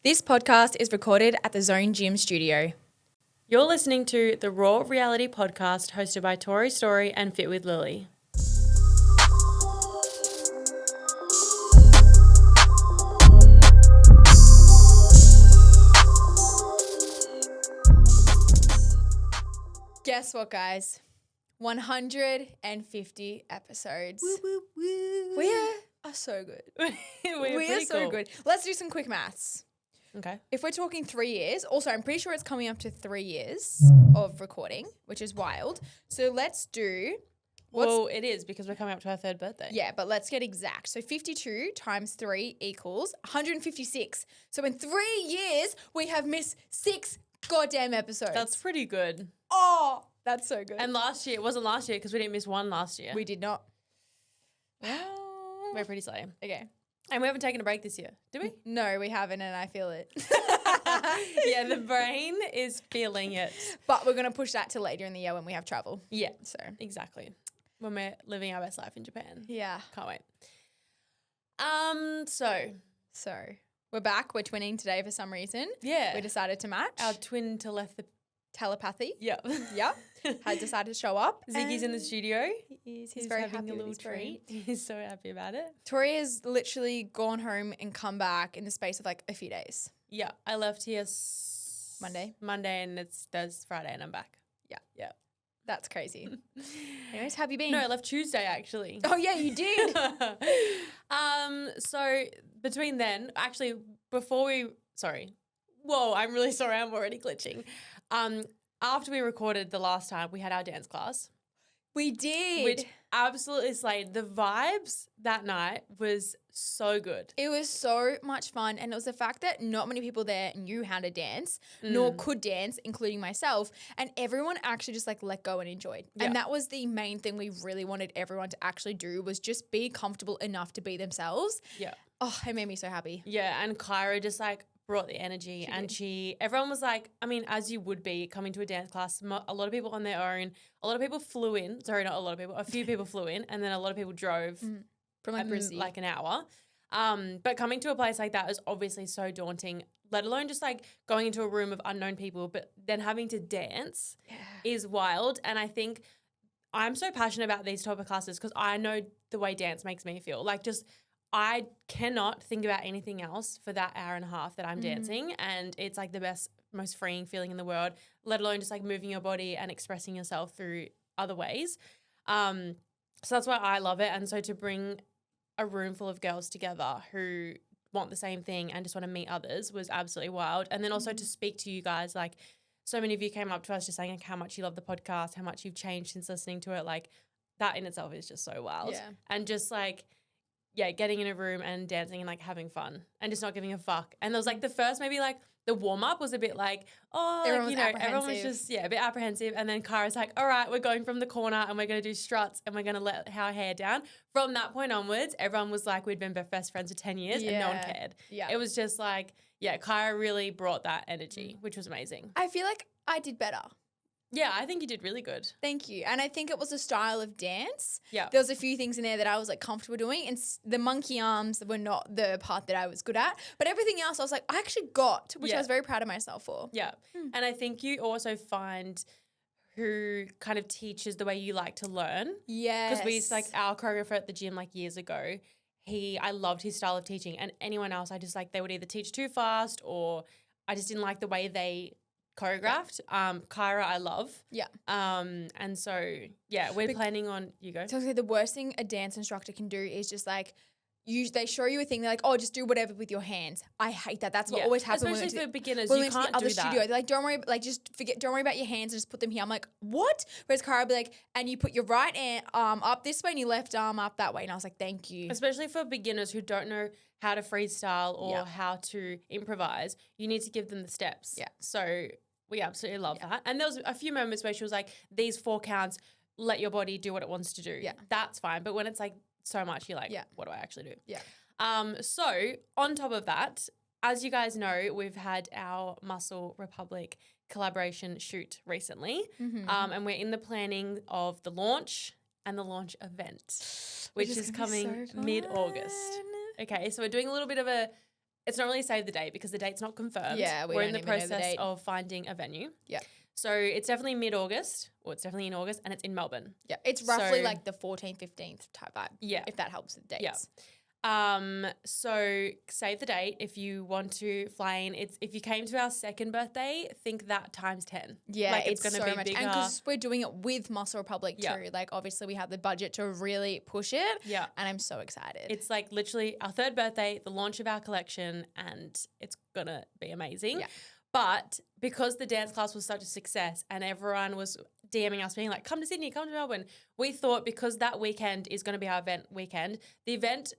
This podcast is recorded at the Zone Gym studio. You're listening to the Raw Reality Podcast hosted by Tori and Fit with Lily. Guess what, guys? 150 episodes. Woo, woo, woo. We are so good. We are so good. Let's do some quick maths. Okay. If we're talking 3 years, also I'm pretty sure it's coming up to 3 years of recording, which is wild. So let's do... Well, it is because we're coming up to our 3rd birthday. Yeah, but let's get exact. So 52 times 3 equals 156. So in 3 years, we have missed 6 goddamn episodes. That's pretty good. Oh, that's so good. And last year, it wasn't last year because we didn't miss one last year. We did not. We're pretty slow. Okay. And we haven't taken a break this year, do we? No, we haven't, and I feel it. Yeah, the brain is feeling it. But we're going to push that to later in the year when we have travel. Yeah, So, exactly. When we're living our best life in Japan. yeah. Can't wait. So, We're back. We're twinning today for some reason. yeah. We decided to match. Our twin Telepathy. Yeah. Yep. Had decided to show up. Ziggy's in the studio. He's He's very having happy a with little his brain. treat. He's so happy about it. Tori has literally gone home and come back in the space of like a few days. Yeah, I left here Monday, and it's Friday, and I'm back. Yeah. That's crazy. Anyways, how have you been? No, I left Tuesday actually. Oh yeah, you did. So between then, actually, I'm really sorry. I'm already glitching. After we recorded the last time, we had our dance class. We did. Which absolutely slayed. The vibes that night was so good. It was so much fun, and it was the fact that not many people there knew how to dance, nor could dance, including myself, and everyone actually just like let go and enjoyed. Yeah. And that was the main thing we really wanted everyone to actually do, was just be comfortable enough to be themselves. Yeah. Oh, it made me so happy. Yeah, and Kyra just like brought the energy, everyone was like, I mean, as you would be coming to a dance class, a lot of people on their own, a lot of people flew in, sorry, not a lot of people, a few people flew in, and then a lot of people drove From like Brisbane. like an hour. But coming to a place like that is obviously so daunting, let alone just like going into a room of unknown people, but then having to dance is wild. And I think I'm so passionate about these type of classes because I know the way dance makes me feel. Like just I cannot think about anything else for that hour and a half that I'm dancing, and it's like the best, most freeing feeling in the world, let alone just like moving your body and expressing yourself through other ways. So that's why I love it. And so to bring a room full of girls together who want the same thing and just want to meet others was absolutely wild. And then also to speak to you guys, like so many of you came up to us just saying like how much you love the podcast, how much you've changed since listening to it. Like that in itself is just so wild. Yeah. And just like, yeah, getting in a room and dancing and like having fun and just not giving a fuck. And there was like the first maybe like the warm up was a bit like, everyone was just, a bit apprehensive. And then Kyra's like, all right, we're going from the corner and we're going to do struts and we're going to let our hair down. From that point onwards, everyone was like, we'd been best friends for 10 years and no one cared. Yeah. It was just like, Kyra really brought that energy, which was amazing. I feel like I did better. Yeah, I think you did really good. Thank you. And I think it was a style of dance. Yeah. There was a few things in there that I was like comfortable doing, and the monkey arms were not the part that I was good at. But everything else I was like, I actually got, which I was very proud of myself for. Yeah. And I think you also find who kind of teaches the way you like to learn. Yes. Because we used to, like our choreographer at the gym like years ago, I loved his style of teaching, and anyone else I just like they would either teach too fast or I just didn't like the way they choreographed. Kyra I love. Yeah. And so we're planning on you go. So the worst thing a dance instructor can do is just like they show you a thing, they're like, oh, just do whatever with your hands. I hate that. That's what always happens. Especially for beginners, when you we went to can't the other do that. studio. They're like, don't worry, like just forget, don't worry about your hands and just put them here. I'm like, what? Whereas Kyra would be like, and you put your right arm up this way and your left arm up that way. And I was like, thank you. Especially for beginners who don't know how to freestyle or how to improvise, you need to give them the steps. Yeah. So we absolutely love that. And there was a few moments where she was like, these 4 counts, let your body do what it wants to do. Yeah. That's fine. But when it's like so much, you're like, what do I actually do? Yeah. So on top of that, as you guys know, we've had our Muscle Republic collaboration shoot recently. And we're in the planning of the launch and the launch event, which is coming mid-August. Okay, so we're doing a little bit of a it's not really save the date because the date's not confirmed. Yeah, we're in don't the even know the process date. of finding a venue. Yeah. So it's definitely mid-August, or it's definitely in August, and it's in Melbourne. Yeah, it's roughly So- like the 14th, 15th type vibe. Yeah. If that helps with dates. Yeah. So save the date if you want to fly in. It's if you came to our second birthday, think that times 10. Yeah, like it's gonna so be much. bigger. And because we're doing it with Muscle Republic Yeah. too. Like, obviously, we have the budget to really push it. Yeah. And I'm so excited. It's like literally our third birthday, the launch of our collection, and it's gonna be amazing. Yeah. But because the dance class was such a success and everyone was DMing us being like, come to Sydney, come to Melbourne, we thought because that weekend is going to be our event weekend, the event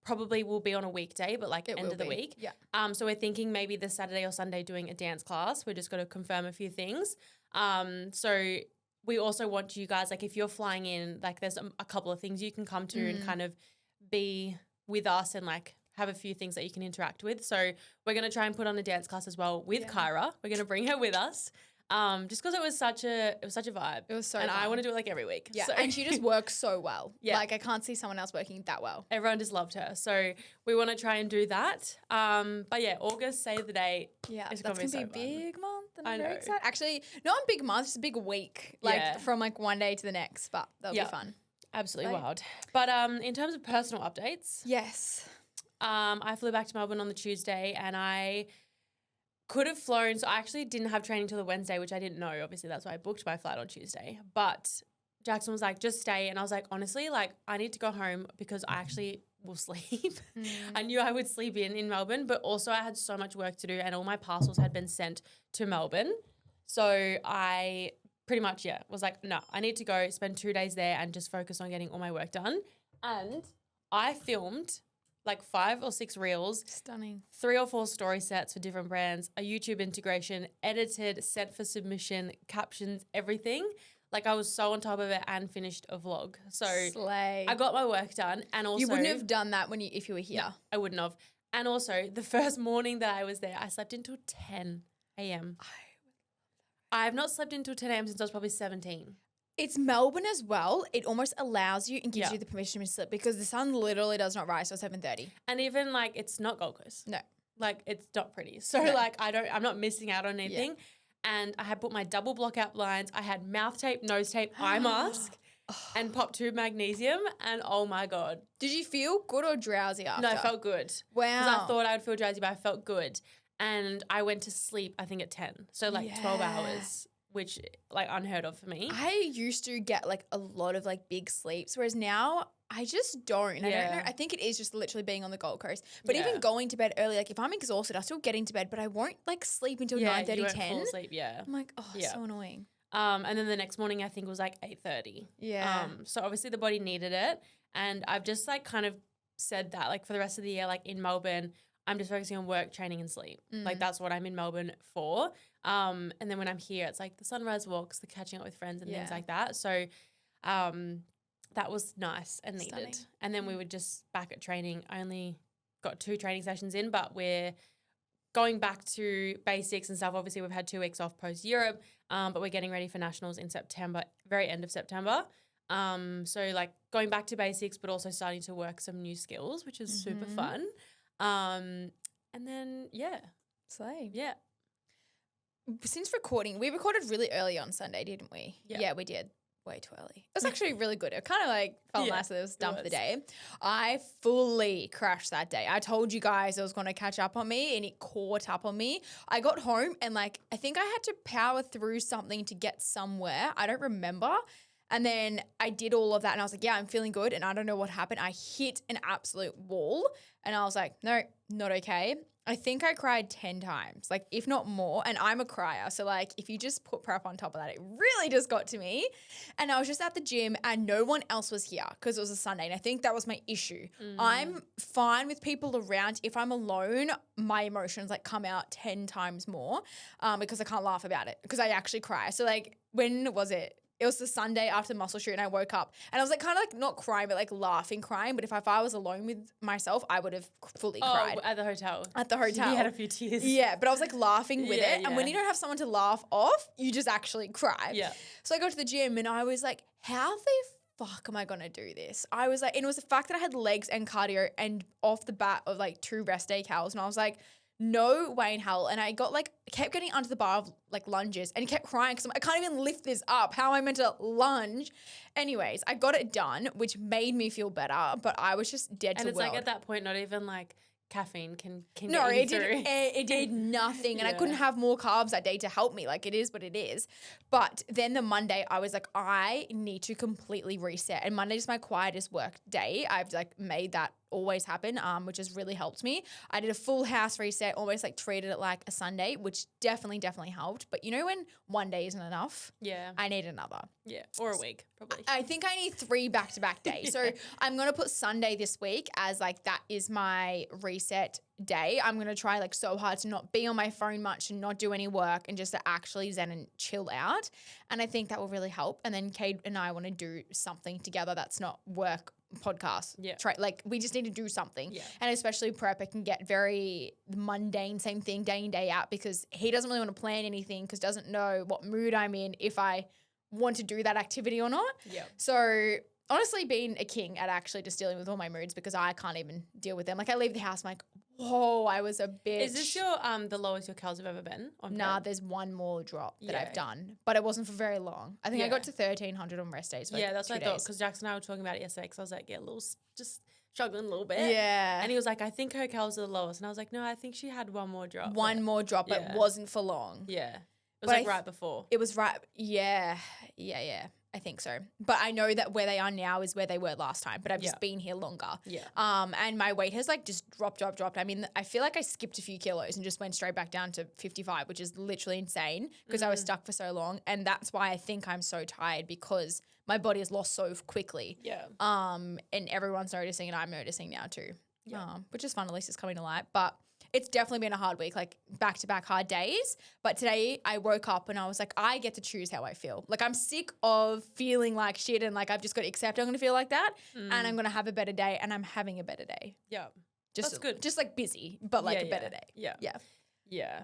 probably will be on a weekday, but like It end will of the be. week. Yeah. So we're thinking maybe the Saturday or Sunday doing a dance class. We're just going to confirm a few things. So we also want you guys, like if you're flying in, like there's a couple of things you can come to and kind of be with us and like have a few things that you can interact with. So we're going to try and put on a dance class as well with Kyra. We're going to bring her with us. Just because it was such a vibe. It was so and I fun. want to do it like every week. Yeah. So And she just works so well. Yeah. Like, I can't see someone else working that well. everyone just loved her. So we want to try and do that. But yeah, August, save the date. Yeah, It's that's gonna gonna be be so a fun. big month, and I I'm very know. excited. Actually, not a big month, it's a big week, like Yeah. from like one day to the next. But that'll Yeah. be fun. Absolutely Right. wild. But in terms of personal updates, Yes. I flew back to Melbourne on the Tuesday and I could have flown. So I actually didn't have training till the Wednesday, which I didn't know. Obviously, that's why I booked my flight on Tuesday. But Jackson was like, just stay. And I was like, honestly, like I need to go home because I actually will sleep. I knew I would sleep in Melbourne, but also I had so much work to do and all my parcels had been sent to Melbourne. So I pretty much, was like, no, I need to go spend 2 days there and just focus on getting all my work done. And I filmed like 5 or 6 reels, Stunning. 3 or 4 story sets for different brands, a YouTube integration, edited, sent for submission, captions, everything. Like I was so on top of it and finished a vlog. So Slay. I got my work done and also you wouldn't have done that if you were here. No, I wouldn't have. And also the first morning that I was there, I slept until 10 a.m. I have not slept until 10 a.m. since I was probably 17. It's Melbourne as well. It almost allows you and gives Yeah. you the permission to sleep because the sun literally does not rise till 7:30. And even like it's not Gold Coast. No. Like it's not pretty. So No. like I'm not missing out on anything. And I had put my double blockout blinds. I had mouth tape, nose tape, eye mask, and pop tube magnesium. And oh my God. Did you feel good or drowsy after? No, I felt good. Wow. Because I thought I would feel drowsy, but I felt good. And I went to sleep, I think at 10. So like 12 Yeah. hours, which like unheard of for me. I used to get like a lot of like big sleeps, whereas now I just don't. I don't know. Yeah. I think it is just literally being on the Gold Coast. But Yeah. even going to bed early, like if I'm exhausted, I still get into bed, but I won't like sleep until 9:30, you won't 10. fall asleep, yeah. I'm like, oh, Yeah. so annoying. And then the next morning I think it was like 8:30. Yeah. So obviously the body needed it. And I've just like kind of said that like for the rest of the year, like in Melbourne, I'm just focusing on work, training and sleep. Like that's what I'm in Melbourne for. And then when I'm here, it's like the sunrise walks, the catching up with friends and things Yeah. like that. So that was nice and needed. Stunning. And then we were just back at training. I only got 2 training sessions in, but we're going back to basics and stuff. Obviously, we've had 2 weeks off post-Europe, but we're getting ready for nationals in September, very end of September. So like going back to basics, but also starting to work some new skills, which is super fun. And then, Slay. yeah. Since recording, we recorded really early on Sunday, didn't we? Yeah. We did. Way too early. It was actually really good. It kind of like felt Yeah, nice that it was done for the was. day. I fully crashed that day. I told you guys it was going to catch up on me and it caught up on me. I got home and like I think I had to power through something to get somewhere. I don't remember. And then I did all of that and I was like, yeah, I'm feeling good. And I don't know what happened. I hit an absolute wall and I was like, no, not okay. I think I cried 10 times, like if not more. And I'm a crier. So like if you just put prep on top of that, it really just got to me. And I was just at the gym and no one else was here because it was a Sunday. And I think that was my issue. I'm fine with people around. If I'm alone, my emotions like come out 10 times more because I can't laugh about it because I actually cry. So like when was it? It was the Sunday after the muscle shoot and I woke up and I was like kind of like not crying, but like laughing, crying. But if I was alone with myself, I would have fully cried. At the hotel. At the hotel. You had a few tears. Yeah, but I was like laughing with Yeah, it. And when yeah. you don't have someone to laugh off, you just actually cry. Yeah. So I got to the gym and I was like, how the fuck am I going to do this? I was like, and it was the fact that I had legs and cardio and off the bat of like 2 rest day cows. And I was like, no way in hell. And I got like, kept getting under the bar of like lunges and he kept crying because I can't even lift this up. How am I meant to lunge? Anyways, I got it done, which made me feel better, but I was just dead to And it's world. like at that point, not even like caffeine can No, get you it through. it did nothing. And I couldn't have more carbs that day to help me. Like, it is what it is. But then the Monday, I was like, I need to completely reset. And Monday is my quietest work day. I've like made that always happen, which has really helped me. I did a full house reset, almost like treated it like a Sunday, which definitely helped. But you know when one day isn't enough? Yeah. I need another. Yeah. Or a week, probably. I think I need 3 back-to-back days. So I'm going to put Sunday this week as like that is my reset day. I'm going to try like so hard to not be on my phone much and not do any work and just to actually zen and chill out. And I think that will really help. And then Cade and I want to do something together that's not work podcast. Yeah. Like we just need to do something. Yeah. And especially prep, it can get very mundane, same thing day in, day out because he doesn't really want to plan anything because doesn't know what mood I'm in if I want to do that activity or not. Yeah. So honestly, being a king at actually just dealing with all my moods because I can't even deal with them. Like I leave the house, I'm like, whoa, I was a bitch. Is this your the lowest your cows have ever been? On Nah, prep? there's one more drop that Yeah. I've done, but it wasn't for very long. I think I got to 1,300 on rest days. For Yeah, like that's 2 what I thought days. because Jackson and I were talking about it yesterday because I was like, yeah, a little, just struggling a little bit. Yeah. And he was like, I think her cows are the lowest. And I was like, no, I think she had one more drop. One more drop, but Yeah. it wasn't for long. Yeah. It was But like right before. It was right. Yeah. I think so. But I know that where they are now is where they were last time, but I've just been here longer. Yeah. And my weight has like just dropped. I mean, I feel like I skipped a few kilos and just went straight back down to 55, which is literally insane because I was stuck for so long. And that's why I think I'm so tired because my body has lost so quickly. Yeah. And everyone's noticing and I'm noticing now too. Yeah. Which is fun. At least it's coming to light. But it's definitely been a hard week, like back-to-back hard days. But today I woke up and I was like, I get to choose how I feel. Like I'm sick of feeling like shit and like I've just got to accept I'm going to feel like that and I'm going to have a better day and I'm having a better day. Yeah. Just, That's good. Just like busy, but like a better day. Yeah. Yeah. Yeah.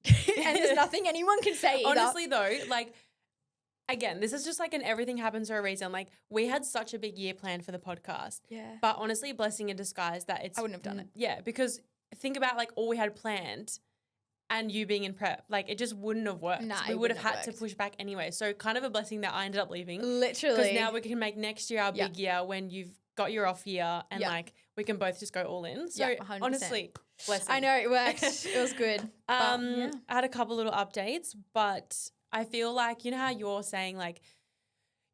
And there's nothing anyone can say either. Honestly though, like, again, this is just like an everything happens for a reason. Like we had such a big year planned for the podcast. Yeah. But honestly, blessing in disguise that it's. I wouldn't have done it. Yeah, because think about like all we had planned and you being in prep. Like it just wouldn't have worked. Nah, we it would have wouldn't had have to push back anyway. So kind of a blessing that I ended up leaving. Literally. Because now we can make next year our big year when you've got your off year and like we can both just go all in. So 100%. honestly, blessing. I know it worked. It was good. But, I had a couple little updates, but I feel like, you know how you're saying like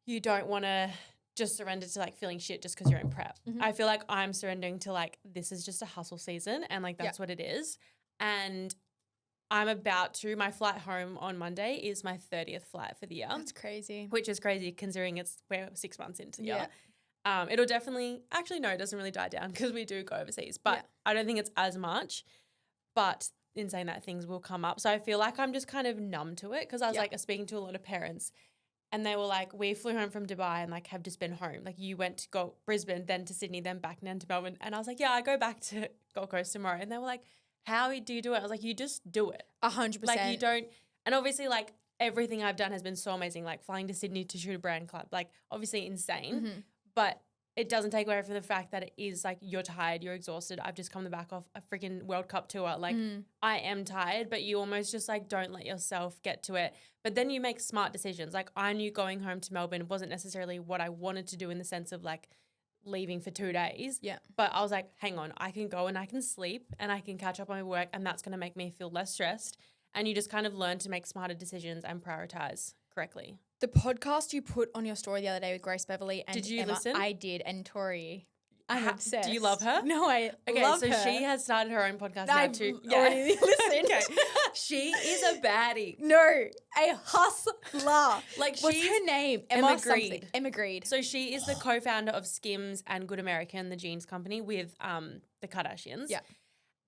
you don't want to just surrender to like feeling shit just because you're in prep. I feel like I'm surrendering to like this is just a hustle season and like that's what it is. And I'm about to, my flight home on Monday is my 30th flight for the year. That's crazy. Which is crazy considering we're 6 months into the year. It'll definitely, actually no, it doesn't really die down because we do go overseas, but I don't think it's as much. But in saying that, things will come up. So I feel like I'm just kind of numb to it because I was like speaking to a lot of parents and they were like, we flew home from Dubai and like have just been home. Like you went to go Brisbane, then to Sydney, then back then to Melbourne. And I was like, yeah, I go back to Gold Coast tomorrow. And they were like, how do you do it? I was like, you just do it. 100%. Like you don't, and obviously like everything I've done has been so amazing. Like flying to Sydney to shoot a brand club, like obviously insane, but it doesn't take away from the fact that it is like you're tired, you're exhausted. I've just come back off a freaking World Cup tour. Like I am tired, but you almost just like don't let yourself get to it. But then you make smart decisions. Like I knew going home to Melbourne wasn't necessarily what I wanted to do in the sense of like leaving for 2 days. Yeah. But I was like, hang on, I can go and I can sleep and I can catch up on my work and that's going to make me feel less stressed. And you just kind of learn to make smarter decisions and prioritize correctly. The podcast you put on your story the other day with Grace Beverly and Did you Emma, listen? I did, and Tori. I'm obsessed. Do you love her? No, I love so her. she has started her own podcast now I've too. already listened. Okay. She is a baddie. No, a hustler. Like what's she's her name? Emma something. Grede. Emma Grede. So she is the co-founder of Skims and Good American, the jeans company with the Kardashians. Yeah.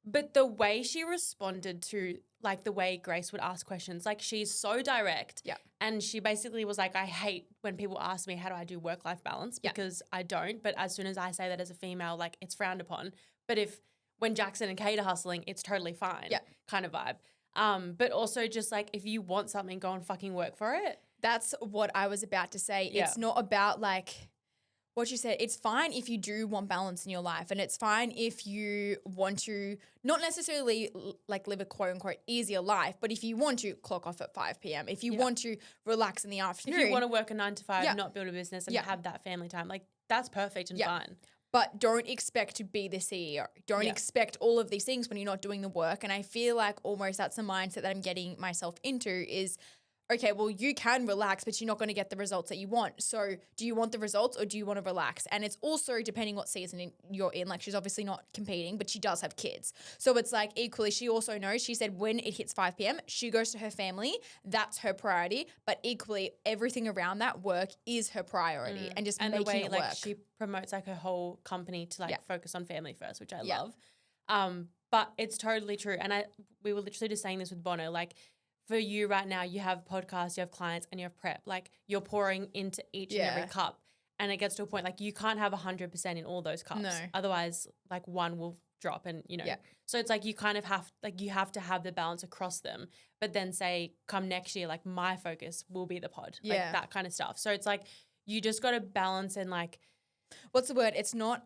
But the way she responded to like the way Grace would ask questions, like she's so direct. Yeah. And she basically was like, I hate when people ask me how do I do work-life balance because I don't. But as soon as I say that as a female, like it's frowned upon. But when Jackson and Kate are hustling, it's totally fine. Yeah. Kind of vibe. But also just like if you want something, go and fucking work for it. That's what I was about to say. It's not about like what you said, it's fine if you do want balance in your life, and it's fine if you want to not necessarily like live a quote unquote easier life, but if you want to clock off at 5 p.m., if you want to relax in the afternoon. If you want to work a 9 to 5, not build a business and have that family time, like that's perfect and fine. But don't expect to be the CEO. Don't expect all of these things when you're not doing the work. And I feel like almost that's the mindset that I'm getting myself into is, okay, well, you can relax, but you're not going to get the results that you want. So do you want the results or do you want to relax? And it's also depending what season you're in. Like she's obviously not competing, but she does have kids. So it's like equally, she also knows, she said when it hits 5 p.m., she goes to her family. That's her priority. But equally, everything around that work is her priority and just making the way, it like, work. she promotes like her whole company to like focus on family first, which I love. But it's totally true. And we were literally just saying this with Bono, like, for you right now, you have podcasts, you have clients, and you have prep. Like you're pouring into each and every cup, and it gets to a point like you can't have 100% in all those cups. No. Otherwise, like one will drop, and you know. Yeah. So it's like you kind of have to have the balance across them. But then say, come next year, like my focus will be the pod, like that kind of stuff. So it's like you just got to balance and like, what's the word? It's not.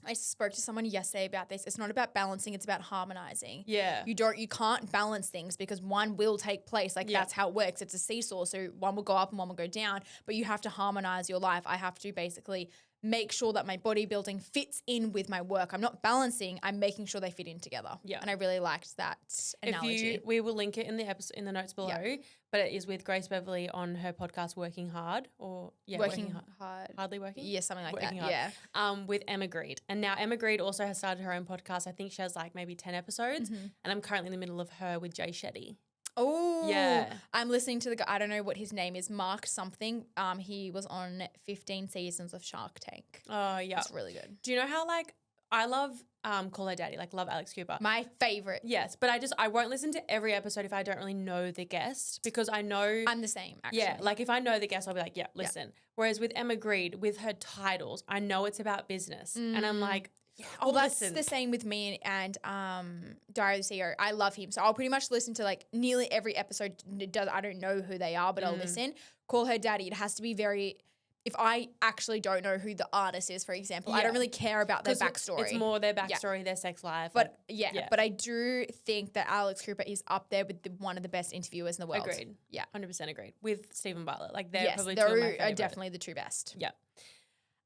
I spoke to someone yesterday about this. It's not about balancing, it's about harmonizing. Yeah. You can't balance things because one will take place. Like that's how it works. It's a seesaw. So one will go up and one will go down, but you have to harmonize your life. I have to basically make sure that my bodybuilding fits in with my work. I'm not balancing, I'm making sure they fit in together. Yeah. And I really liked that analogy. We will link it in the episode, in the notes below, but it is with Grace Beverly on her podcast Working Hard Working Hard. Hardly Working? Yeah, something like Working that. Hard. Yeah. With Emma Greed. And now Emma Greed also has started her own podcast. I think she has like maybe 10 episodes and I'm currently in the middle of her with Jay Shetty. Oh, yeah. I'm listening to the guy, I don't know what his name is, Mark something. He was on 15 seasons of Shark Tank. Oh, yeah. It's really good. Do you know how like I love Call Her Daddy, like love Alex Cooper. My favorite. Yes, but I won't listen to every episode if I don't really know the guest because I know. I'm the same, actually. Yeah, like if I know the guest, I'll be like, yeah, listen. Yeah. Whereas with Emma Greed, with her titles, I know it's about business. And I'm like, yeah, well, that's the same with me and Diary of the CEO. I love him. So I'll pretty much listen to like nearly every episode. I don't know who they are, but I'll listen. Call Her Daddy. It has to be very, if I actually don't know who the artist is, for example, I don't really care about their backstory. It's more their backstory, their sex life. But but I do think that Alex Cooper is up there with one of the best interviewers in the world. Agreed. Yeah. 100% agreed. With Stephen Bartlett. Like they're probably two of my favorite. Are definitely the two best. Yeah.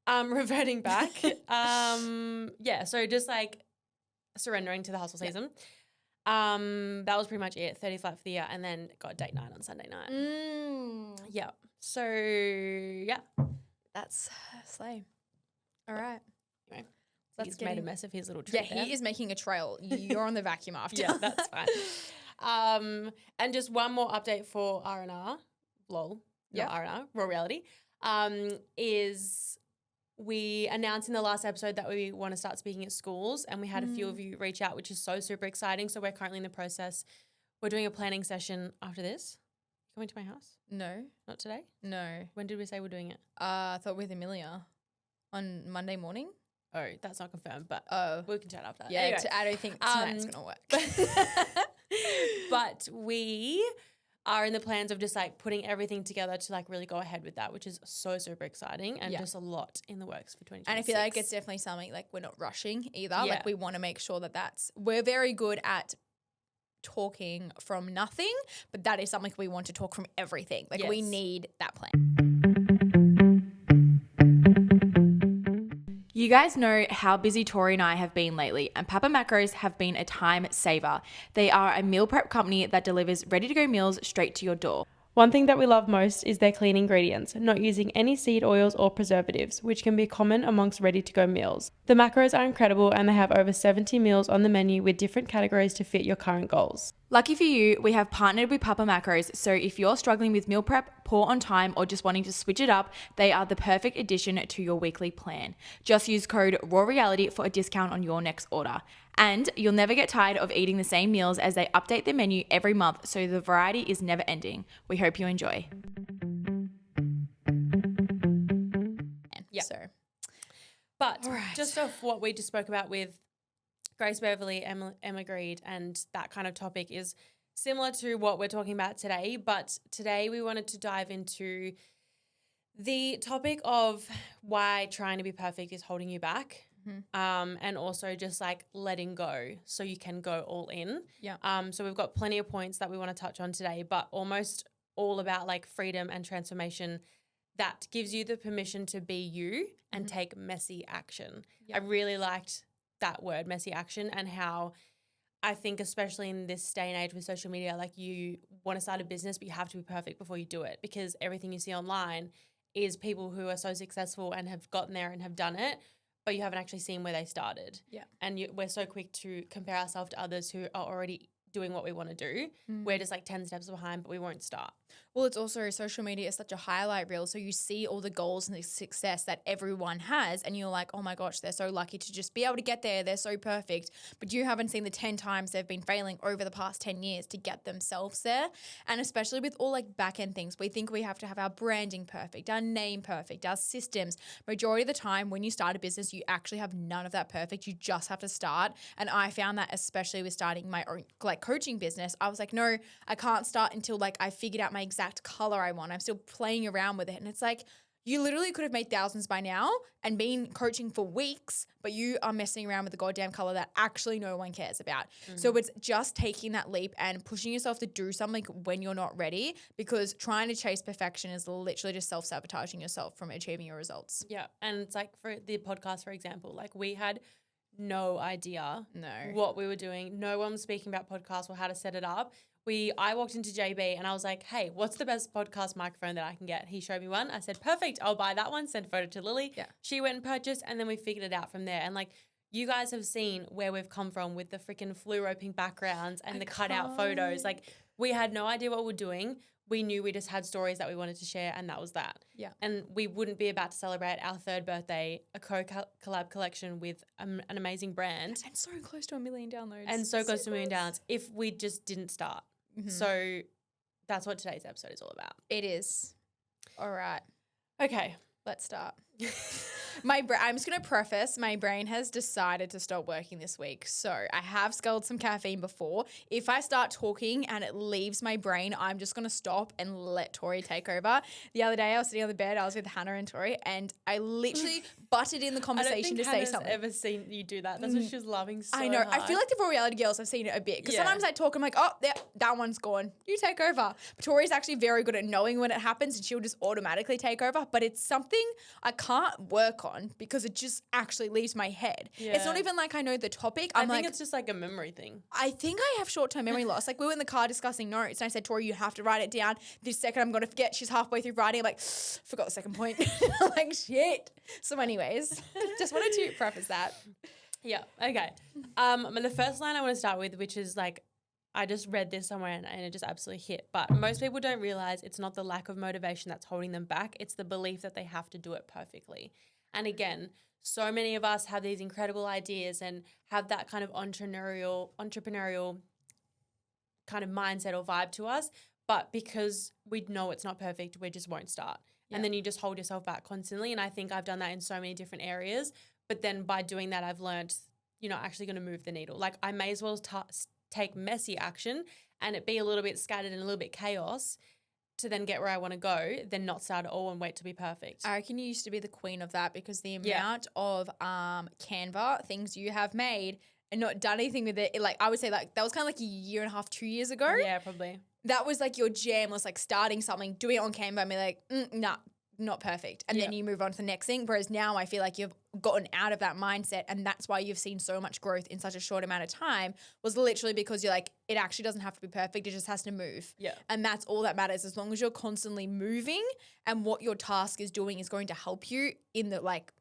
Reverting back. So just like surrendering to the hustle season. That was pretty much it. 30 flat for the year and then got date night on Sunday night. Yeah. So yeah. That's slay. All right. Anyway, he's made a mess of his little trip. Yeah, he is making a trail. You're on the vacuum after. Yeah, that's fine. And just one more update for R&R. LOL. Yeah. R&R. Raw Reality. Is we announced in the last episode that we want to start speaking at schools and we had a few of you reach out, which is so super exciting. So we're currently in the process. We're doing a planning session after this. Coming to my house? No. Not today? No. When did we say we're doing it? I thought with Amelia on Monday morning. Oh, that's not confirmed, but we can chat after that. Yeah, anyway, I don't think tonight's going to work. But we are in the plans of just like putting everything together to like really go ahead with that, which is so super exciting and just a lot in the works for 2026. And I feel like it's definitely something like we're not rushing either. Yeah. Like we want to make sure that we're very good at talking from nothing, but that is something we want to talk from everything. Like we need that plan. You guys know how busy Tori and I have been lately, and Papa Macros have been a time saver. They are a meal prep company that delivers ready-to-go meals straight to your door. One thing that we love most is their clean ingredients, not using any seed oils or preservatives, which can be common amongst ready-to-go meals. The macros are incredible and they have over 70 meals on the menu with different categories to fit your current goals. Lucky for you, we have partnered with Papa Macros, so if you're struggling with meal prep, poor on time, or just wanting to switch it up, they are the perfect addition to your weekly plan. Just use code RAWREALITY for a discount on your next order. And you'll never get tired of eating the same meals as they update their menu every month, so the variety is never ending. We hope you enjoy. But just off what we just spoke about with Grace Beverly, Emma Greed, and that kind of topic is similar to what we're talking about today. But today we wanted to dive into The topic of why trying to be perfect is holding you back, and also just like letting go so you can go all in. Yeah. So we've got plenty of points that we want to touch on today, but almost all about like freedom and transformation that gives you the permission to be you and take messy action. Yeah. I really liked that word, messy action, and how I think especially in this day and age with social media, like you want to start a business, but you have to be perfect before you do it, because everything you see online is people who are so successful and have gotten there and have done it, but you haven't actually seen where they started. Yeah. And we're so quick to compare ourselves to others who are already doing what we want to do. We're just like 10 steps behind, but we won't start. Well, it's also social media is such a highlight reel. So you see all the goals and the success that everyone has, and you're like, oh my gosh, they're so lucky to just be able to get there. They're so perfect. But you haven't seen the 10 times they've been failing over the past 10 years to get themselves there. And especially with all like back end things, we think we have to have our branding perfect, our name perfect, our systems. Majority of the time when you start a business, you actually have none of that perfect. You just have to start. And I found that especially with starting my own like coaching business, I was like, no, I can't start until like I figured out my exact color I want. I'm still playing around with it. And it's like, you literally could have made thousands by now and been coaching for weeks, but you are messing around with the goddamn color that actually no one cares about. So it's just taking that leap and pushing yourself to do something when you're not ready, because trying to chase perfection is literally just self-sabotaging yourself from achieving your results. Yeah. And it's like for the podcast, for example, like we had no idea No. what we were doing. No one was speaking about podcasts or how to set it up. I walked into JB and I was like, hey, what's the best podcast microphone that I can get? He showed me one. I said, perfect, I'll buy that one. Sent a photo to Lily. Yeah. She went and purchased, and then we figured it out from there. And like, you guys have seen where we've come from with the freaking fluoro pink backgrounds and the cutout photos. Like, we had no idea what we're doing. We knew we just had stories that we wanted to share, and that was that. Yeah. And we wouldn't be about to celebrate our 3rd birthday, a collab collection with an amazing brand. And so close to 1 million downloads. And so close to 1 million downloads if we just didn't start. So that's what today's episode is all about. It is. All right. Okay. Let's start. I'm just going to preface, my brain has decided to stop working this week. So I have sculled some caffeine before. If I start talking and it leaves my brain, I'm just going to stop and let Tori take over. The other day I was sitting on the bed, I was with Hannah and Tori, and I literally butted in the conversation to say something. I've never seen you do that. That's what she was loving so I know. hard. I feel like the For Reality Girls, I've seen it a bit. Because sometimes I talk, I'm like, oh, that one's gone. You take over. But Tori's actually very good at knowing when it happens, and she'll just automatically take over. But it's something I can't work on because it just actually leaves my head. It's not even like I know the topic. I think it's just like a memory thing. I think I have short-term memory loss. Like we were in the car discussing notes, and I said, Tori, you have to write it down. This second I'm going to forget. She's halfway through writing. I'm like, forgot the second point. I'm like, shit. So anyways, just wanted to preface that. Yeah. Okay. The first line I want to start with, which is like, I just read this somewhere and it just absolutely hit. But most people don't realize it's not the lack of motivation that's holding them back. It's the belief that they have to do it perfectly. And again, so many of us have these incredible ideas and have that kind of entrepreneurial kind of mindset or vibe to us. But because we know it's not perfect, we just won't start. Yeah. And then you just hold yourself back constantly. And I think I've done that in so many different areas. But then by doing that, I've learned you're not actually going to move the needle. Like I may as well take messy action and it be a little bit scattered and a little bit chaos to then get where I want to go, then not start at all and wait to be perfect. I reckon you used to be the queen of that because the amount of Canva things you have made and not done anything with it, like I would say like that was kind of like a year and a half, 2 years ago. Yeah, probably. That was like your jam, was like starting something, doing it on Canva and be like, nah, not perfect. And then you move on to the next thing. Whereas now I feel like you've gotten out of that mindset, and that's why you've seen so much growth in such a short amount of time, was literally because you're like, it actually doesn't have to be perfect. It just has to move. Yeah. And that's all that matters. As long as you're constantly moving and what your task is doing is going to help you in the like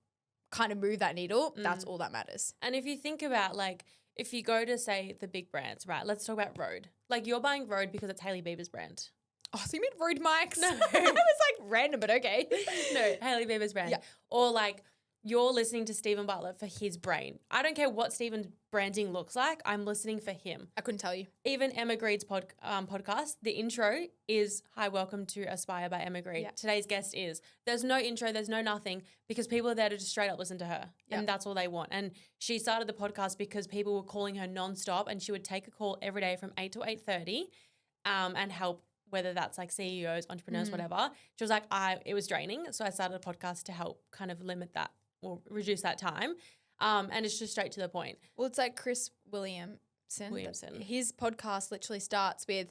kind of move that needle, that's all that matters. And if you think about like, if you go to say the big brands, right? Let's talk about Rode. Like you're buying Rode because it's Hailey Bieber's brand. Oh, so you mean Rode mics? No. It was like random, but okay. No, Hailey Bieber's brand. Yeah. Or like you're listening to Stephen Butler for his brain. I don't care what Stephen's branding looks like. I'm listening for him. I couldn't tell you. Even Emma Greed's podcast, the intro is Hi, welcome to Aspire by Emma Greed. Yeah. Today's guest is. There's no intro, there's no nothing, because people are there to just straight up listen to her. Yeah. And that's all they want. And she started the podcast because people were calling her nonstop, and she would take a call every day from 8 to 8:30 and help whether that's like CEOs, entrepreneurs, whatever. She was like, it was draining. So I started a podcast to help kind of limit that or reduce that time. And it's just straight to the point. Well, it's like Chris Williamson. His podcast literally starts with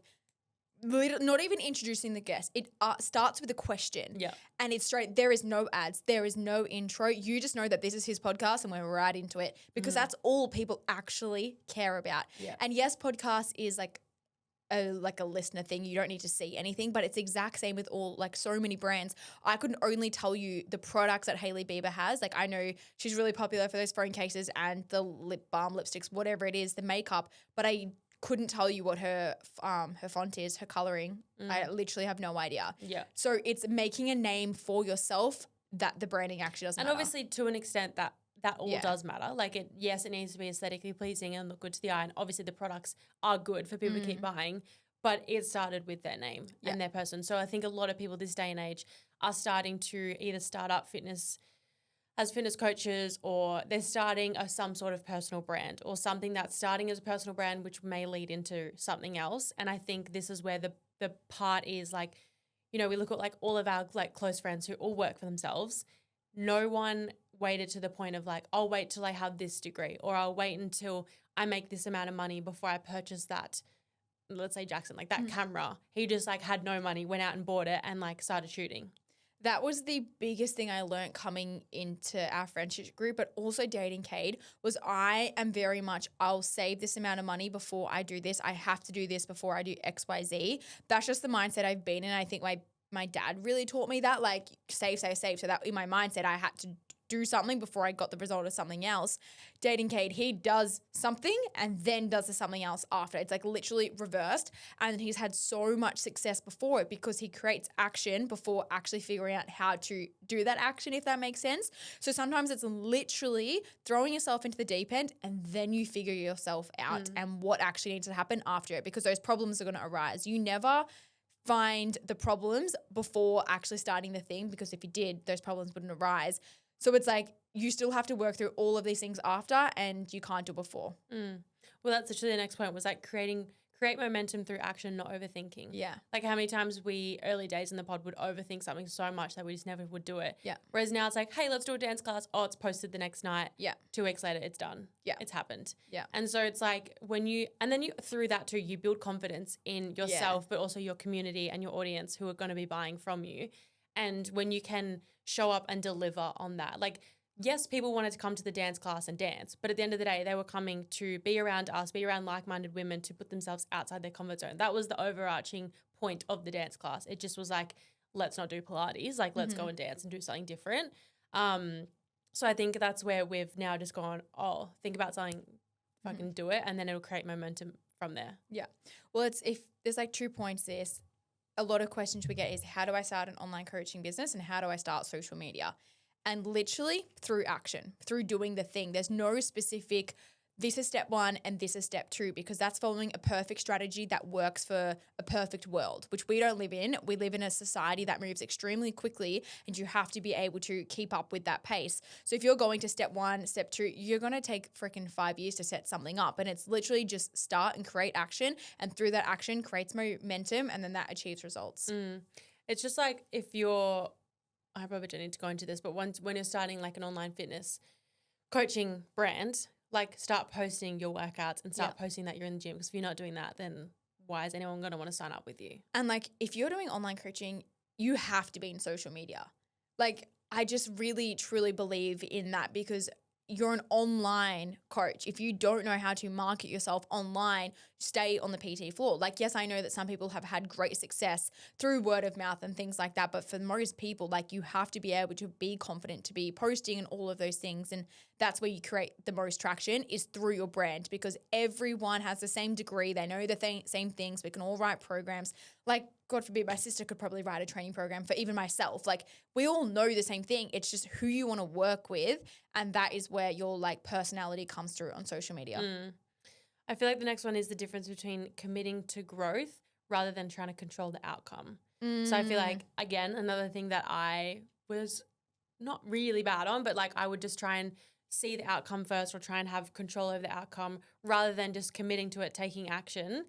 not even introducing the guest. It starts with a question. Yeah. And it's straight. There is no ads. There is no intro. You just know that this is his podcast and we're right into it because that's all people actually care about. Yeah. And yes, podcast is like a listener thing. You don't need to see anything, but it's the exact same with all like so many brands. I couldn't only tell you the products that Hailey Bieber has. Like I know she's really popular for those phone cases and the lip balm, lipsticks, whatever it is, the makeup, but I couldn't tell you what her font is, her coloring. I literally have no idea. Yeah. So it's making a name for yourself that the branding actually doesn't matter. Obviously to an extent that all does matter. Like it needs to be aesthetically pleasing and look good to the eye. And obviously the products are good for people to keep buying, but it started with their name and their person. So I think a lot of people this day and age are starting to either start up fitness as fitness coaches, or they're starting some sort of personal brand or something that's starting as a personal brand, which may lead into something else. And I think this is where the part is like, you know, we look at like all of our like close friends who all work for themselves. No one waited to the point of like, I'll wait till I have this degree, or I'll wait until I make this amount of money before I purchase that. Let's say Jackson, like that camera. He just like had no money, went out and bought it and like started shooting. That was the biggest thing I learned coming into our friendship group, but also dating Cade, was I am very much, I'll save this amount of money before I do this. I have to do this before I do X, Y, Z. That's just the mindset I've been in. I think my dad really taught me that, like save, save, save. So that in my mindset, I had to do something before I got the result of something else. Dating Cade, he does something and then does the something else after. It's like literally reversed. And he's had so much success before it because he creates action before actually figuring out how to do that action, if that makes sense. So sometimes it's literally throwing yourself into the deep end and then you figure yourself out and what actually needs to happen after it, because those problems are going to arise. You never find the problems before actually starting the thing, because if you did, those problems wouldn't arise. So it's like you still have to work through all of these things after, and you can't do it before. Well, that's actually the next point, was like create momentum through action, not overthinking. Yeah. Like how many times we early days in the pod would overthink something so much that we just never would do it. Yeah. Whereas now it's like, hey, let's do a dance class. Oh, it's posted the next night. Yeah. 2 weeks later, it's done. Yeah. It's happened. Yeah. And so it's like through that too, you build confidence in yourself, but also your community and your audience who are going to be buying from you. And when you can show up and deliver on that, like, yes, people wanted to come to the dance class and dance, but at the end of the day, they were coming to be around us, be around like-minded women, to put themselves outside their comfort zone. That was the overarching point of the dance class. It just was like, let's not do Pilates, like let's go and dance and do something different. So I think that's where we've now just gone, oh, think about something, fucking do it, and then it'll create momentum from there. Yeah. Well, if there's like 2 points to this. A lot of questions we get is, how do I start an online coaching business and how do I start social media? And literally through action, through doing the thing. There's no specific, this is step 1 and this is step 2, because that's following a perfect strategy that works for a perfect world, which we don't live in. We live in a society that moves extremely quickly, and you have to be able to keep up with that pace. So if you're going to step 1, step 2, you're going to take freaking 5 years to set something up. And it's literally just start and create action. And through that action creates momentum, and then that achieves results. It's just like I probably don't need to go into this, but when you're starting like an online fitness coaching brand, like start posting your workouts and start posting that you're in the gym, because if you're not doing that, then why is anyone going to want to sign up with you? And like if you're doing online coaching, you have to be in social media. Like I just really truly believe in that, because you're an online coach. If you don't know how to market yourself online, stay on the PT floor. Like, yes, I know that some people have had great success through word of mouth and things like that. But for most people, like, you have to be able to be confident, to be posting and all of those things. And that's where you create the most traction, is through your brand, because everyone has the same degree. They know the same things. We can all write programs. Like, God forbid, my sister could probably write a training program for even myself. Like, we all know the same thing. It's just who you want to work with. And that is where your like personality comes through on social media. I feel like the next one is the difference between committing to growth rather than trying to control the outcome. So I feel like, again, another thing that I was not really bad on, but like I would just try and see the outcome first, or try and have control over the outcome, rather than just committing to it, taking action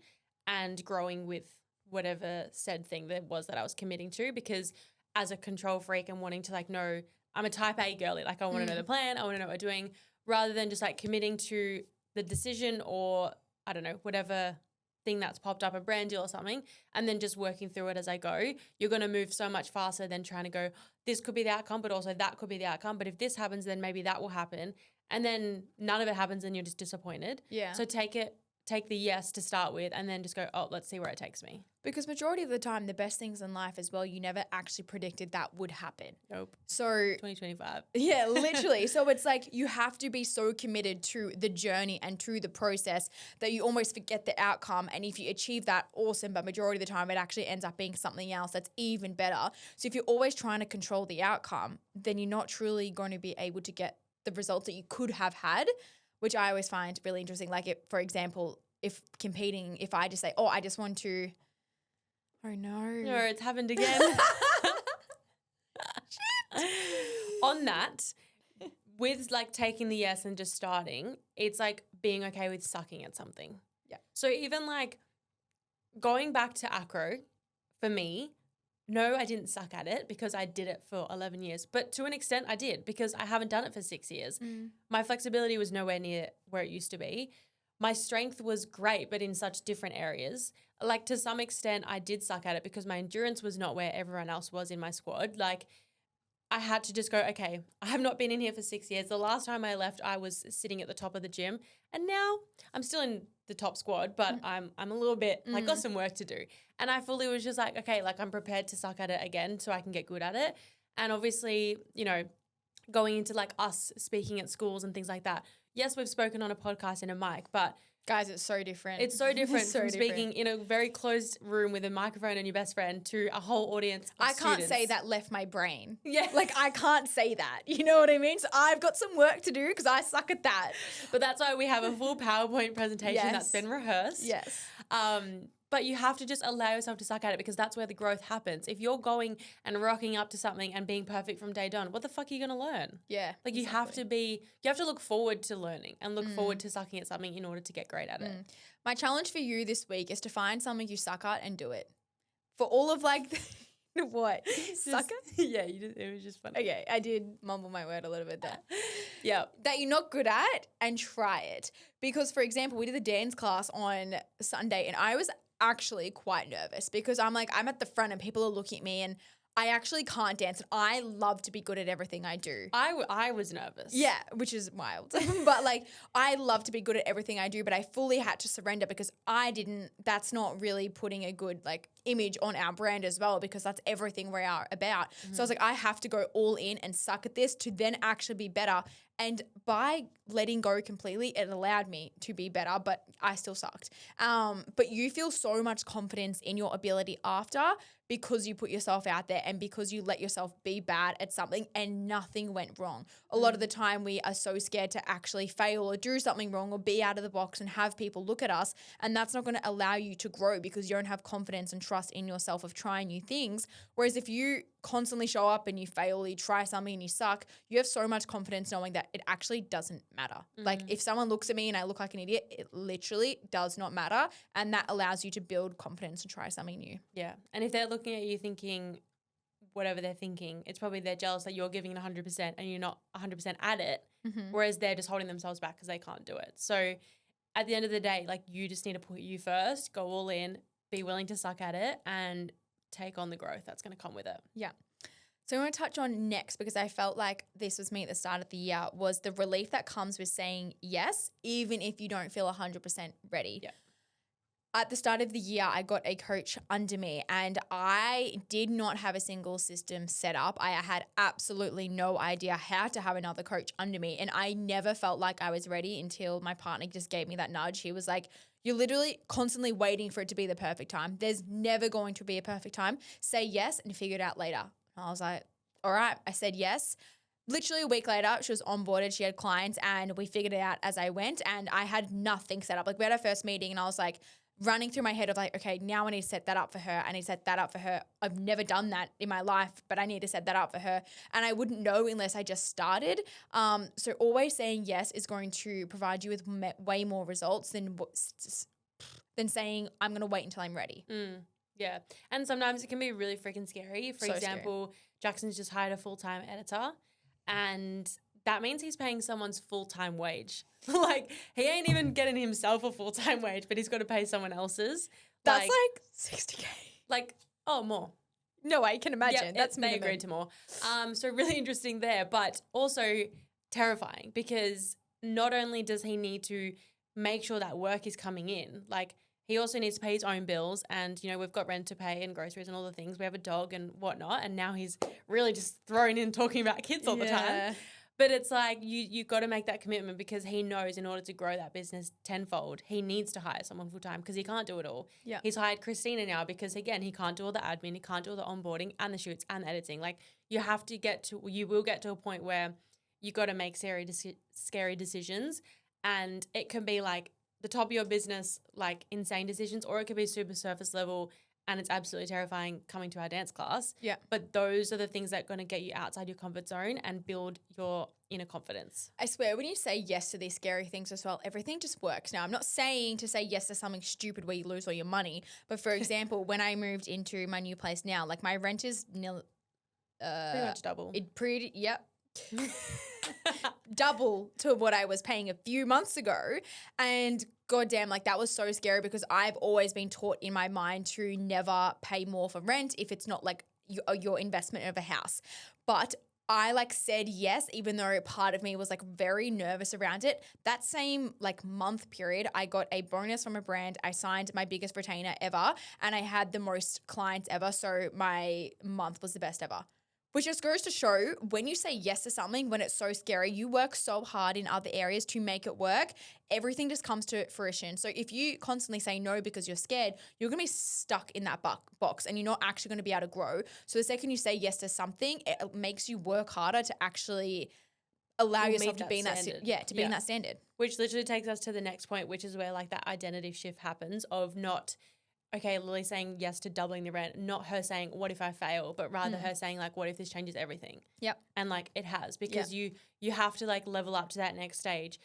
and growing with whatever said thing that was that I was committing to, because as a control freak and wanting to like know, I'm a type A girly, like I want to know the plan, I want to know what we're doing, rather than just like committing to the decision or I don't know, whatever thing that's popped up, a brand deal or something, and then just working through it as I go, you're going to move so much faster than trying to go, this could be the outcome, but also that could be the outcome. But if this happens, then maybe that will happen. And then none of it happens and you're just disappointed. Yeah. So take the yes to start with and then just go, oh, let's see where it takes me. Because majority of the time, the best things in life as well, you never actually predicted that would happen. Nope. So 2025. yeah, literally. So it's like you have to be so committed to the journey and to the process that you almost forget the outcome. And if you achieve that, awesome. But majority of the time, it actually ends up being something else that's even better. So if you're always trying to control the outcome, then you're not truly going to be able to get the results that you could have had, which I always find really interesting. Like, if, for example, if competing, if I just say, oh, I just want to, oh no. No, it's happened again. On that, with like taking the yes and just starting, it's like being okay with sucking at something. Yeah. So even like going back to acro, for me, no, I didn't suck at it because I did it for 11 years. But to an extent, I did because I haven't done it for 6 years. My flexibility was nowhere near where it used to be. My strength was great, but in such different areas. Like to some extent, I did suck at it because my endurance was not where everyone else was in my squad. Like I had to just go, okay, I have not been in here for 6 years. The last time I left, I was sitting at the top of the gym. And now I'm still in the top squad, but I'm a little bit, like, got some work to do. And I fully was just like, okay, like I'm prepared to suck at it again so I can get good at it. And obviously, you know, going into like us speaking at schools and things like that. Yes, we've spoken on a podcast and a mic, but guys, it's so different. it's so different from speaking in a very closed room with a microphone and your best friend to a whole audience of I can't students. say that left my brain. Yeah. Like I can't say that. You know what I mean? So I've got some work to do because I suck at that. But that's why we have a full PowerPoint presentation Yes. that's been rehearsed. Yes. But you have to just allow yourself to suck at it because that's where the growth happens. If you're going and rocking up to something and being perfect from day done, what the fuck are you going to learn? Yeah. Like you have to look forward to learning and look forward to sucking at something in order to get great at it. My challenge for you this week is to find something you suck at and do it. For all of like, what? Suck at? Yeah, it was just funny. Okay, I did mumble my word a little bit there. Yeah. That you're not good at and try it. Because, for example, we did the dance class on Sunday and I was actually quite nervous because I'm like, I'm at the front and people are looking at me and I actually can't dance and I love to be good at everything I do. I was nervous. Yeah, which is wild. But like, I love to be good at everything I do, but I fully had to surrender because that's not really putting a good like image on our brand as well because that's everything we are about. So I was like, I have to go all in and suck at this to then actually be better. And by letting go completely, it allowed me to be better, but I still sucked. But you feel so much confidence in your ability after because you put yourself out there and because you let yourself be bad at something and nothing went wrong. A lot of the time we are so scared to actually fail or do something wrong or be out of the box and have people look at us, and that's not going to allow you to grow because you don't have confidence and trust in yourself of trying new things. Whereas if you constantly show up and you fail, you try something and you suck, you have so much confidence knowing that it actually doesn't matter. Like if someone looks at me and I look like an idiot, it literally does not matter. And that allows you to build confidence and try something new. Yeah. And if they're looking at you thinking whatever they're thinking, it's probably they're jealous that you're giving it 100% and you're not 100% at it, whereas they're just holding themselves back because they can't do it. So at the end of the day, like you just need to put you first, go all in, be willing to suck at it and take on the growth that's going to come with it. Yeah. So I want to touch on next because I felt like this was me at the start of the year was the relief that comes with saying yes, even if you don't feel 100% ready. Yeah. At the start of the year, I got a coach under me and I did not have a single system set up. I had absolutely no idea how to have another coach under me. And I never felt like I was ready until my partner just gave me that nudge. He was like, you're literally constantly waiting for it to be the perfect time. There's never going to be a perfect time. Say yes and figure it out later. And I was like, all right. I said yes. Literally a week later, she was onboarded. She had clients and we figured it out as I went and I had nothing set up. Like we had our first meeting and I was like running through my head of like, okay, now I need to set that up for her. I need to set that up for her. I've never done that in my life, but I need to set that up for her. And I wouldn't know unless I just started. So always saying yes is going to provide you with way more results than saying I'm going to wait until I'm ready. Yeah. And sometimes it can be really freaking scary. For So example, Jackson's just hired a full-time editor and that means he's paying someone's full-time wage. Like, he ain't even getting himself a full-time wage, but he's got to pay someone else's. That's like 60K. Like, oh, more. No, I can imagine. Yeah, That's they minimum. agreed to more. So really interesting there, but also terrifying because not only does he need to make sure that work is coming in, like he also needs to pay his own bills and, you know, we've got rent to pay and groceries and all the things. We have a dog and whatnot. And now he's really just thrown in talking about kids all the time. But it's like you got to make that commitment because he knows in order to grow that business tenfold, he needs to hire someone full time because he can't do it all. Yeah. He's hired Christina now because, again, he can't do all the admin, he can't do all the onboarding and the shoots and the editing. Like you will get to a point where you got to make scary decisions, and it can be like the top of your business, like insane decisions, or it could be super surface level and it's absolutely terrifying coming to our dance class. Yeah. But those are the things that are going to get you outside your comfort zone and build your inner confidence. I swear, when you say yes to these scary things as well, everything just works. Now, I'm not saying to say yes to something stupid where you lose all your money. But for example, when I moved into my new place now, like my rent is pretty much double. Yep. Double to what I was paying a few months ago. And goddamn, like that was so scary because I've always been taught in my mind to never pay more for rent if it's not like your investment of a house. But I like said yes, even though part of me was like very nervous around it. That same like month period, I got a bonus from a brand. I signed my biggest retainer ever and I had the most clients ever. So my month was the best ever. Which just goes to show when you say yes to something, when it's so scary, you work so hard in other areas to make it work, everything just comes to fruition. So if you constantly say no because you're scared, you're going to be stuck in that box and you're not actually going to be able to grow. So the second you say yes to something, it makes you work harder to actually allow yourself to be in that in that standard. Which literally takes us to the next point, which is where like that identity shift happens of not – okay, Lily saying yes to doubling the rent, not her saying, what if I fail, but rather her saying like, what if this changes everything? Yep. And like it has because you have to like level up to that next stage.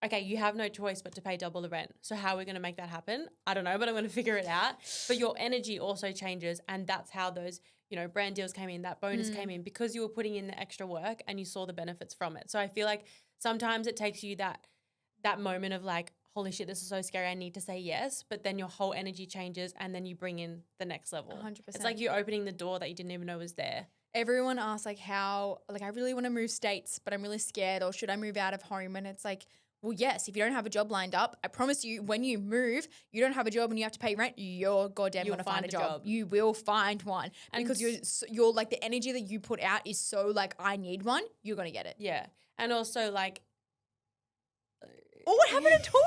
Okay, you have no choice but to pay double the rent. So how are we going to make that happen? I don't know, but I'm going to figure it out. But your energy also changes and that's how those, you know, brand deals came in, that bonus came in because you were putting in the extra work and you saw the benefits from it. So I feel like sometimes it takes you that moment of like, holy shit, this is so scary, I need to say yes, but then your whole energy changes and then you bring in the next level. 100%. It's like you're opening the door that you didn't even know was there. Everyone asks like how, like I really want to move states, but I'm really scared, or should I move out of home? And it's like, well, yes, if you don't have a job lined up, I promise you when you move, you don't have a job and you have to pay rent, you're goddamn going to find a job. You will find one because you're like the energy that you put out is so like, I need one, you're going to get it. Yeah. And also like, oh, what happened to Tori?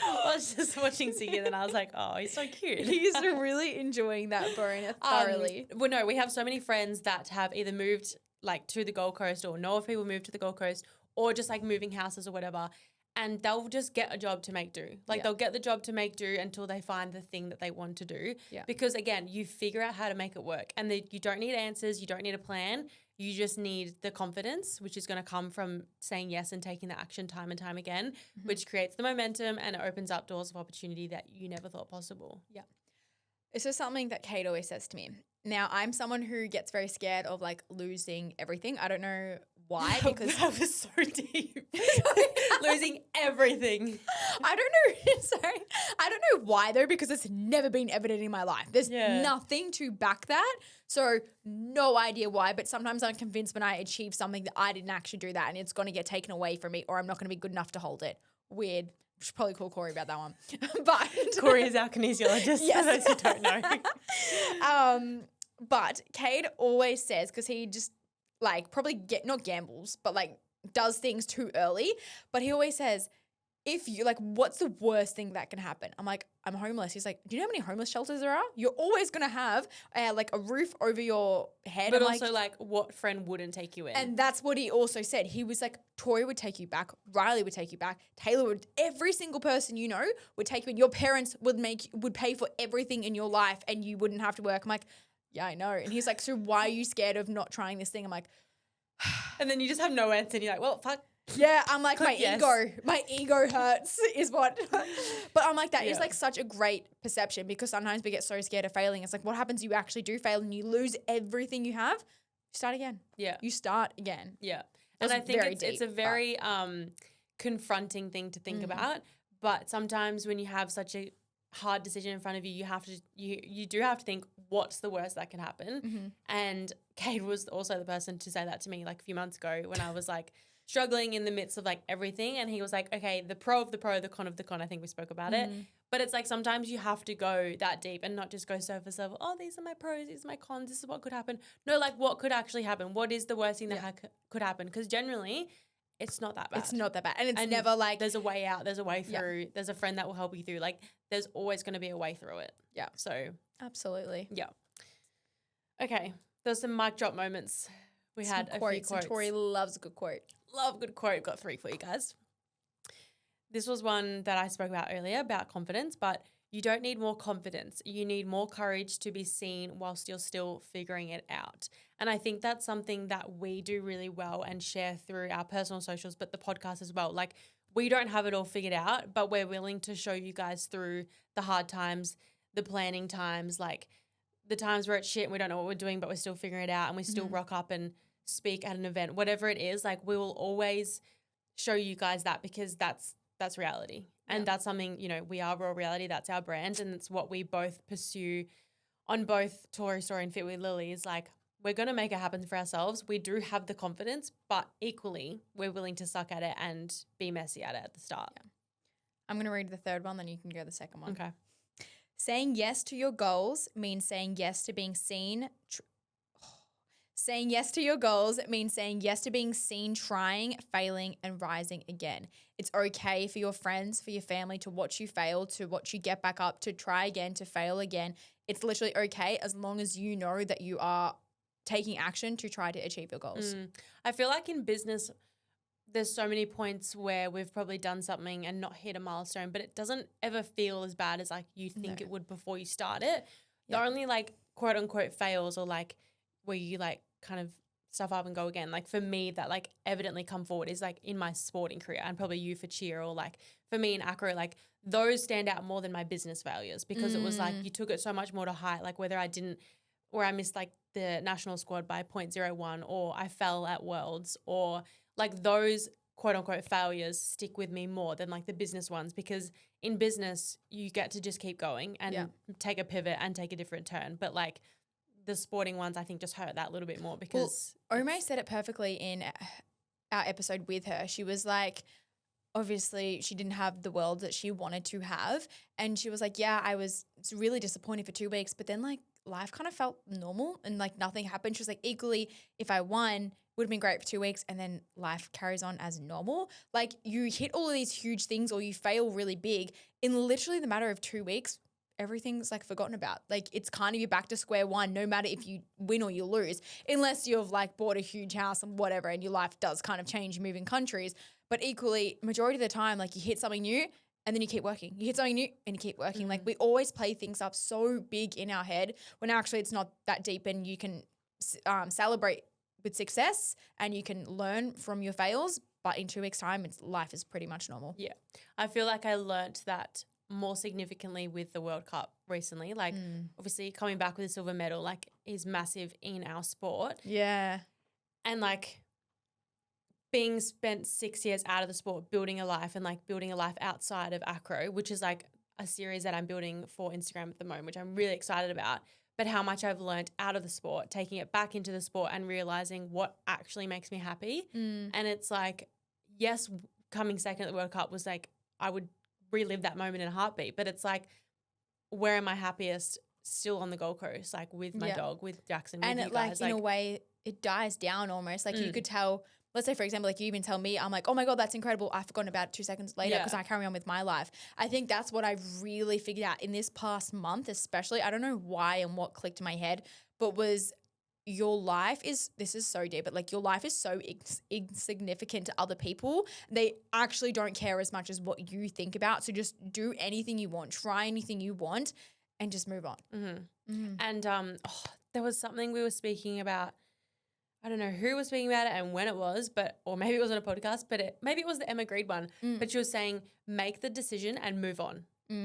I was just watching Siggy and then I was like, oh, he's so cute. He's really enjoying that bonus thoroughly. Well, no, we have so many friends that have either moved like to the Gold Coast or know of people moved to the Gold Coast or just like moving houses or whatever. And they'll just get a job to make do. Like they'll get the job to make do until they find the thing that they want to do. Yeah. Because again, you figure out how to make it work and you don't need answers. You don't need a plan. You just need the confidence, which is going to come from saying yes and taking the action time and time again, which creates the momentum and it opens up doors of opportunity that you never thought possible. Yeah. This is something that Kate always says to me. Now, I'm someone who gets very scared of like losing everything. I don't know why, because that was so deep. Losing everything. I don't know. Sorry. I don't know why though, because it's never been evident in my life. There's nothing to back that. So no idea why, but sometimes I'm convinced when I achieve something that I didn't actually do that and it's going to get taken away from me or I'm not going to be good enough to hold it. Weird. We should probably call Corey about that one. But Corey is our kinesiologist, for those who don't know. But Cade always says, because he just like probably not gambles, but like does things too early. But he always says, if you like, what's the worst thing that can happen? I'm like, I'm homeless. He's like, do you know how many homeless shelters there are? You're always going to have like a roof over your head. But also like what friend wouldn't take you in? And that's what he also said. He was like, Tori would take you back. Riley would take you back. Taylor would, every single person you know would take you in. Your parents would pay for everything in your life and you wouldn't have to work. I'm like, yeah, I know. And he's like, so why are you scared of not trying this thing? I'm like, and then you just have no answer and you're like, well, fuck. Yeah, I'm like, Yes. my ego hurts is what. But I'm like, that is Yeah. like such a great perception because sometimes we get so scared of failing. It's like, what happens? You actually do fail and you lose everything you have. You start again. Yeah. You start again. Yeah. That's And I think very it's a deep, very confronting thing to think about. But sometimes when you have such a hard decision in front of you, you have to you do have to think, what's the worst that can happen? And Cade was also the person to say that to me like a few months ago when I was like struggling in the midst of like everything, and he was like, okay, the pro of the pro, the con of the con. I think we spoke about it. But it's like sometimes you have to go that deep and not just go surface level. Oh, these are my pros, these are my cons, this is what could happen. No, like what could actually happen? What is the worst thing that could happen? Because generally it's not that bad. It's not that bad. And it's never like, there's a way out, there's a way through, there's a friend that will help you through. Like there's always going to be a way through it. Yeah. So absolutely. yeah. Okay. There's some mic drop moments. We had a few quotes. And Tori loves a good quote. Love good quote. Got 3 for you guys. This was one that I spoke about earlier about confidence, but you don't need more confidence. You need more courage to be seen whilst you're still figuring it out. And I think that's something that we do really well and share through our personal socials, but the podcast as well. Like we don't have it all figured out, but we're willing to show you guys through the hard times, the planning times, like the times where it's shit and we don't know what we're doing, but we're still figuring it out and we still rock up and speak at an event, whatever it is. Like we will always show you guys that because that's reality. And that's something, you know, we are Raw Reality. That's our brand. And it's what we both pursue on both Tori Story and Fit with Lily is like, we're going to make it happen for ourselves. We do have the confidence, but equally we're willing to suck at it and be messy at it at the start. Yeah. I'm going to read the third one, then you can go the second one. Okay. Saying yes to your goals means saying yes to being seen. Saying yes to your goals means saying yes to being seen, trying, failing, and rising again. It's okay for your friends, for your family to watch you fail, to watch you get back up, to try again, to fail again. It's literally okay as long as you know that you are taking action to try to achieve your goals. I feel like in business, there's so many points where we've probably done something and not hit a milestone, but it doesn't ever feel as bad as like you think it would before you start it. The only like quote unquote fails or like where you like kind of stuff up and go again. Like for me that like evidently come forward is like in my sporting career and probably you for cheer or like for me in acro, like those stand out more than my business failures because it was like you took it so much more to height, like whether I missed like the national squad by 0.01 or I fell at Worlds or like those quote unquote failures stick with me more than like the business ones because in business you get to just keep going and take a pivot and take a different turn. But like the sporting ones I think just hurt that a little bit more because Ome said it perfectly in our episode with her. She was like, obviously she didn't have the world that she wanted to have. And she was like, yeah, I was really disappointed for 2 weeks, but then like life kind of felt normal and like nothing happened. She was like, equally, if I won, would have been great for 2 weeks and then life carries on as normal. Like you hit all of these huge things or you fail really big in literally the matter of 2 weeks, everything's like forgotten about. Like it's kind of you're back to square one no matter if you win or you lose, unless you've like bought a huge house and whatever and your life does kind of change moving countries. But equally, majority of the time, like you hit something new and then you keep working. You hit something new and you keep working. Like we always play things up so big in our head when actually it's not that deep and you can celebrate with success and you can learn from your fails. But in 2 weeks' time, life is pretty much normal. Yeah. I feel like I learnt that more significantly with the World Cup recently. Like obviously coming back with a silver medal like is massive in our sport. Yeah. And like being spent 6 years out of the sport, building a life and like building a life outside of acro, which is like a series that I'm building for Instagram at the moment, which I'm really excited about. But how much I've learned out of the sport, taking it back into the sport and realizing what actually makes me happy. And it's like, yes, coming second at the World Cup was like, I would relive that moment in a heartbeat. But it's like, where am I happiest? Still on the Gold Coast, like with my dog, with Jackson, with and you it guys. like in a way, it dies down almost. Like you could tell, let's say for example, like you even tell me, I'm like, oh my God, that's incredible. I've forgotten about it 2 seconds later because I carry on with my life. I think that's what I've really figured out in this past month, especially. I don't know why and what clicked in my head, but was your life is, this is so deep, but like your life is so insignificant to other people. They actually don't care as much as what you think about. So just do anything you want, try anything you want and just move on. And there was something we were speaking about. I don't know who was speaking about it and when it was, or maybe it was on a podcast, but maybe it was the Emma Grede one. But she was saying, make the decision and move on.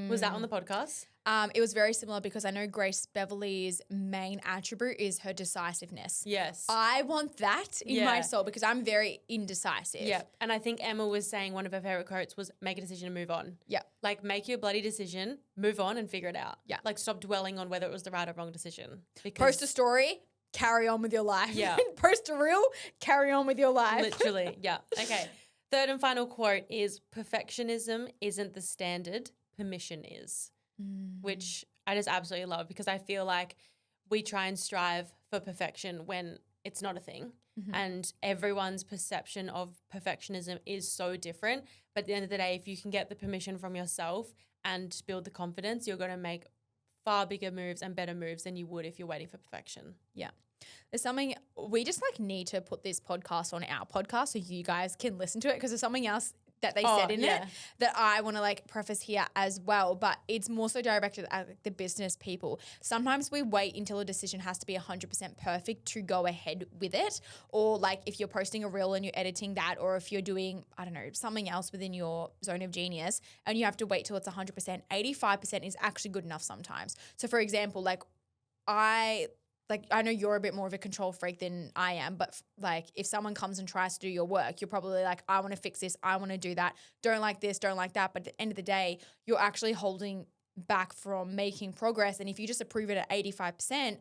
Was that on the podcast? It was very similar because I know Grace Beverly's main attribute is her decisiveness. Yes. I want that in my soul because I'm very indecisive. Yeah. And I think Emma was saying one of her favorite quotes was make a decision and move on. Yeah. Like make your bloody decision, move on and figure it out. Yeah. Like stop dwelling on whether it was the right or wrong decision. Post a story, carry on with your life. Yeah. Post a reel, carry on with your life. Literally. Yeah. Okay. Third and final quote is perfectionism isn't the standard, permission is. Which I just absolutely love because I feel like we try and strive for perfection when it's not a thing. And everyone's perception of perfectionism is so different. But at the end of the day, if you can get the permission from yourself and build the confidence, you're going to make far bigger moves and better moves than you would if you're waiting for perfection. Yeah. There's something we just like need to put this podcast on our podcast so you guys can listen to it because there's something else that they said in it that I want to like preface here as well, but it's more so directed at like, the business people. Sometimes we wait until a decision has to be 100% perfect to go ahead with it, or like if you're posting a reel and you're editing that, or if you're doing, I don't know, something else within your zone of genius and you have to wait till it's 100%, 85% is actually good enough sometimes. So for example, I know you're a bit more of a control freak than I am, but like if someone comes and tries to do your work, you're probably like, I want to fix this, I want to do that, don't like this, don't like that. But at the end of the day, you're actually holding back from making progress. And if you just approve it at 85%,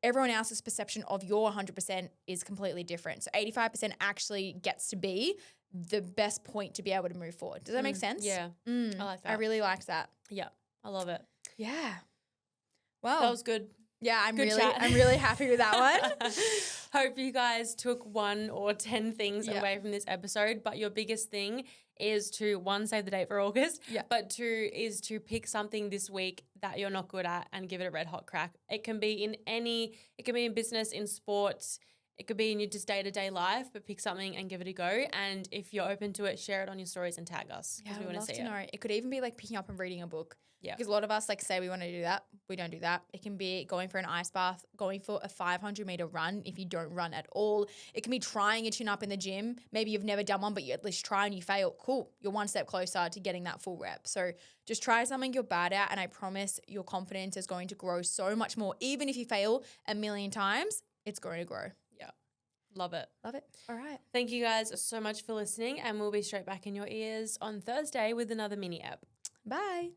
everyone else's perception of your 100% is completely different. So 85% actually gets to be the best point to be able to move forward. Does that make sense? Yeah. I like that. I really liked that. Yeah. I love it. Yeah. Well, that was good. Yeah, I'm Good really happy with that one. Hope you guys took 1 or 10 things away from this episode. But your biggest thing is to, 1, save the date for August. Yeah. But 2 is to pick something this week that you're not good at and give it a red hot crack. It can be in business, in sports. It could be in your just day-to-day life, but pick something and give it a go. And if you're open to it, share it on your stories and tag us because we want to see it. Know. It could even be like picking up and reading a book. Yeah. Because a lot of us like say we want to do that. We don't do that. It can be going for an ice bath, going for a 500-meter run if you don't run at all. It can be trying a chin-up in the gym. Maybe you've never done one, but you at least try and you fail. Cool. You're one step closer to getting that full rep. So just try something you're bad at, and I promise your confidence is going to grow so much more. Even if you fail a million times, it's going to grow. Yeah. Love it. Love it. All right. Thank you guys so much for listening, and we'll be straight back in your ears on Thursday with another mini ep. Bye.